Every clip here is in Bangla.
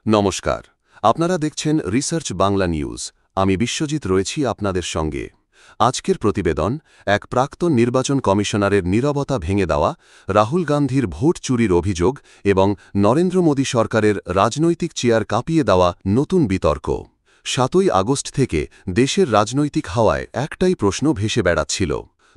নমস্কার, আপনারা দেখছেন রিসার্চ বাংলা নিউজ। আমি বিশ্বজিৎ রয়েছি আপনাদের সঙ্গে। আজকের প্রতিবেদন এক প্রাক্তন নির্বাচন কমিশনারের নীরবতা ভেঙে দেওয়া, রাহুল গান্ধীর ভোট চুরির অভিযোগ এবং নরেন্দ্র মোদী সরকারের রাজনৈতিক চেয়ার কাঁপিয়ে দেওয়া নতুন বিতর্ক। ৭ই আগস্ট থেকে দেশের রাজনৈতিক হাওয়ায় একটাই প্রশ্ন ভেসে বেড়াচ্ছিল,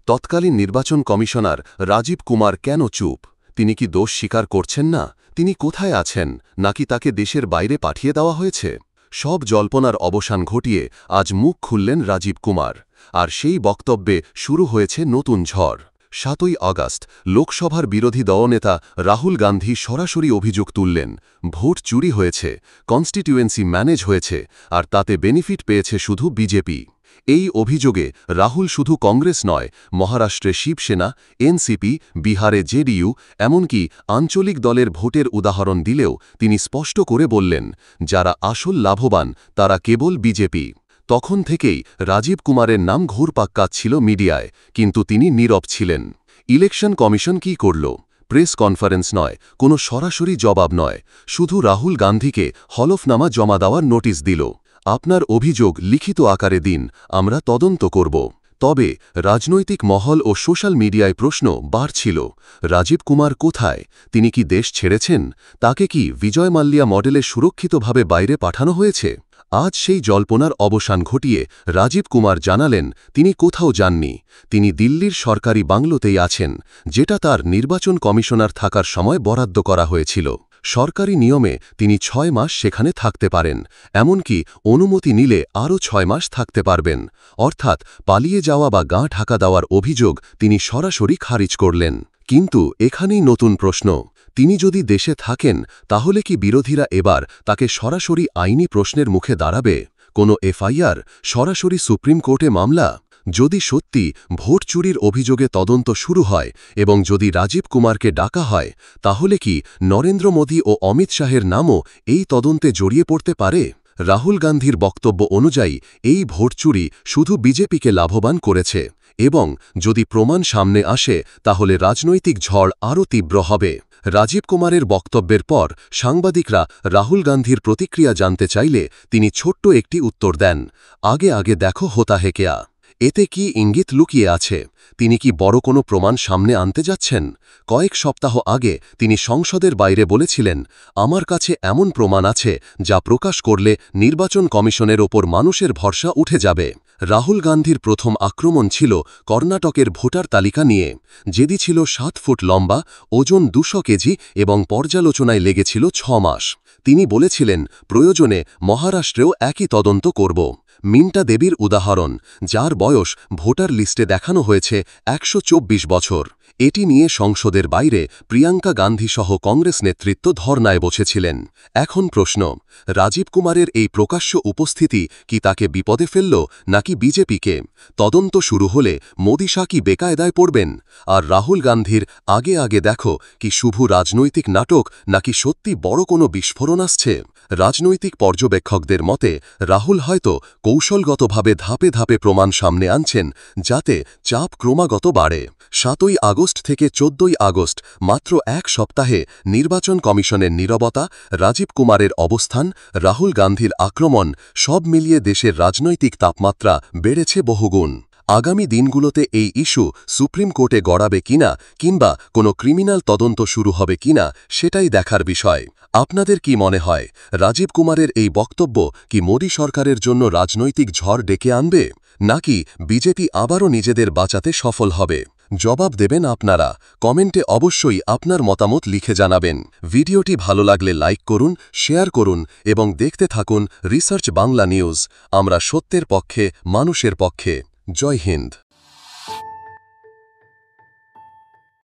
তৎকালীন নির্বাচন কমিশনার রাজীব কুমার কেন চুপ? তিনি কি দোষ স্বীকার করছেন না? তিনি কোথায় আছেন, নাকি তাকে দেশের বাইরে পাঠিয়ে দেওয়া হয়েছে? সব জল্পনার অবসান ঘটিয়ে আজ মুখ খুললেন রাজীব কুমার, আর সেই বক্তব্যে শুরু হয়েছে নতুন ঝড়। ৭ই আগস্ট লোকসভার বিরোধী দলনেতা রাহুল গান্ধী সরাসরি অভিযোগ তুললেন, ভোট চুরি হয়েছে, কনস্টিটিউয়েন্সি ম্যানেজ হয়েছে, আর তাতে বেনিফিট পেয়েছে শুধু বিজেপি। এই অভিযোগে রাহুল শুধু কংগ্রেস নয়, মহারাষ্ট্রে শিবসেনা, এনসিপি, বিহারে জেডিইউ, এমনকি আঞ্চলিক দলের ভোটের উদাহরণ দিলেও তিনি স্পষ্ট করে বললেন, যারা আসল লাভবান তারা কেবল বিজেপি। তখন থেকেই রাজীব কুমারের নাম ঘুরপাক কাচ্ছিল মিডিয়ায়, কিন্তু তিনি নীরব ছিলেন। ইলেকশন কমিশন কি করল? প্রেস কনফারেন্স নয়, কোনো সরাসরি জবাব নয়, শুধু রাহুল গান্ধীকে হলফনামা জমা দেওয়ার নোটিশ দিল। আপনার অভিযোগ লিখিত আকারে দিন, আমরা তদন্ত করব। তবে রাজনৈতিক মহল ও সোশ্যাল মিডিয়ায় প্রশ্ন বাড়ছিল, রাজীব কুমার কোথায়? তিনি কি দেশ ছেড়েছেন? তাকে কি বিজয় মাল্লিয়া মডেলে সুরক্ষিতভাবে বাইরে পাঠানো হয়েছে? আজ সেই জল্পনার অবসান ঘটিয়ে রাজীব কুমার জানালেন, তিনি কোথাও যাননি। তিনি দিল্লির সরকারি বাংলোতেই আছেন, যেটা তার নির্বাচন কমিশনার থাকার সময় বরাদ্দ করা হয়েছিল। সরকারি নিয়মে তিনি ৬ মাস সেখানে থাকতে পারেন, এমনকি অনুমতি নিলে আরও ৬ মাস থাকতে পারবেন। অর্থাৎ পালিয়ে যাওয়া বা গা ঢাকা দেওয়ার অভিযোগ তিনি সরাসরি খারিজ করলেন। কিন্তু এখানেই নতুন প্রশ্ন, তিনি যদি দেশে থাকেন তাহলে কি বিরোধীরা এবার তাকে সরাসরি আইনি প্রশ্নের মুখে দাঁড়াবে? কোনো এফআইআর, সরাসরি সুপ্রিম কোর্টে মামলা? যদি সত্যি ভোট চুরির অভিযোগে তদন্ত শুরু হয় এবং যদি রাজীব কুমারকে ডাকা হয়, তাহলে কি নরেন্দ্র মোদী ও অমিত শাহের নামও এই তদন্তে জড়িয়ে পড়তে পারে? রাহুল গান্ধীর বক্তব্য অনুযায়ী এই ভোট চুরি শুধু বিজেপিকে লাভবান করেছে, এবং যদি প্রমাণ সামনে আসে তাহলে রাজনৈতিক ঝড় আরও তীব্র হবে। রাজীব কুমারের বক্তব্যের পর সাংবাদিকরা রাহুল গান্ধীর প্রতিক্রিয়া জানতে চাইলে তিনি ছোট্ট একটি উত্তর দেন, আগে আগে দেখো হোতা হে কেয়া। এতে কি ইঙ্গিত লুকিয়ে আছে? তিনি কি বড় কোনো প্রমাণ সামনে আনতে যাচ্ছেন? কয়েক সপ্তাহ আগে তিনি সংসদের বাইরে বলেছিলেন, আমার কাছে এমন প্রমাণ আছে যা প্রকাশ করলে নির্বাচন কমিশনের ওপর মানুষের ভরসা উঠে যাবে। রাহুল গান্ধীর প্রথম আক্রমণ ছিল কর্ণাটকের ভোটার তালিকা নিয়ে, যেটি ছিল 7 ফুট লম্বা, ওজন 200 কেজি এবং পর্যালোচনায় লেগেছিল 6 মাস। তিনি বলেছিলেন, প্রয়োজনে মহারাষ্ট্রেও একই তদন্ত করব। মিন্টা দেবীর উদাহরণ, যার বয়স ভোটার লিস্টে দেখানো হয়েছে 124 বছর। এটি নিয়ে সংসদের বাইরে প্রিয়াঙ্কা গান্ধী সহ কংগ্রেস নেতৃত্ব ধর্নায় বসেছিলেন। এখন প্রশ্ন, রাজীব কুমারের এই প্রকাশ্য উপস্থিতি কি তাকে বিপদে ফেলল, নাকি বিজেপিকে? তদন্ত শুরু হলে মোদী শাহ কি বেকায়দায় পড়বেন? আর রাহুল গান্ধীর আগে আগে দেখো কি শুভ রাজনৈতিক নাটক, নাকি সত্যি বড় কোনো বিস্ফোরণ আসছে? রাজনৈতিক পর্যবেক্ষকদের মতে রাহুল হয়তো কৌশলগতভাবে ধাপে ধাপে প্রমাণ সামনে আনছেন, যাতে চাপ ক্রমাগত বাড়ে। ৭ই আগস্ট থেকে ১৪ই আগস্ট, মাত্র এক সপ্তাহে নির্বাচন কমিশনের নীরবতা, রাজীব কুমারের অবস্থান, রাহুল গান্ধীর আক্রমণ, সব মিলিয়ে দেশের রাজনৈতিক তাপমাত্রা বেড়েছে বহুগুণ। আগামী দিনগুলোতে এই ইস্যু সুপ্রিম কোর্টে গড়াবে কিনা, কিংবা কোনো ক্রিমিনাল তদন্ত শুরু হবে কিনা, সেটাই দেখার বিষয়। আপনাদের কি মনে হয়, রাজীব কুমারের এই বক্তব্য কি মোদী সরকারের জন্য রাজনৈতিক ঝড় ডেকে আনবে, নাকি বিজেপি আবারও নিজেদের বাঁচাতে সফল হবে? জবাব দেবেন আপনারা। কমেন্টে অবশ্যই আপনার মতামত লিখে জানাবেন। ভিডিওটি ভালো লাগলে লাইক করুন, শেয়ার করুন এবং দেখতে থাকুন রিসার্চ বাংলা নিউজ। আমরা সত্যের পক্ষে, মানুষের পক্ষে। জয় হিন্দ।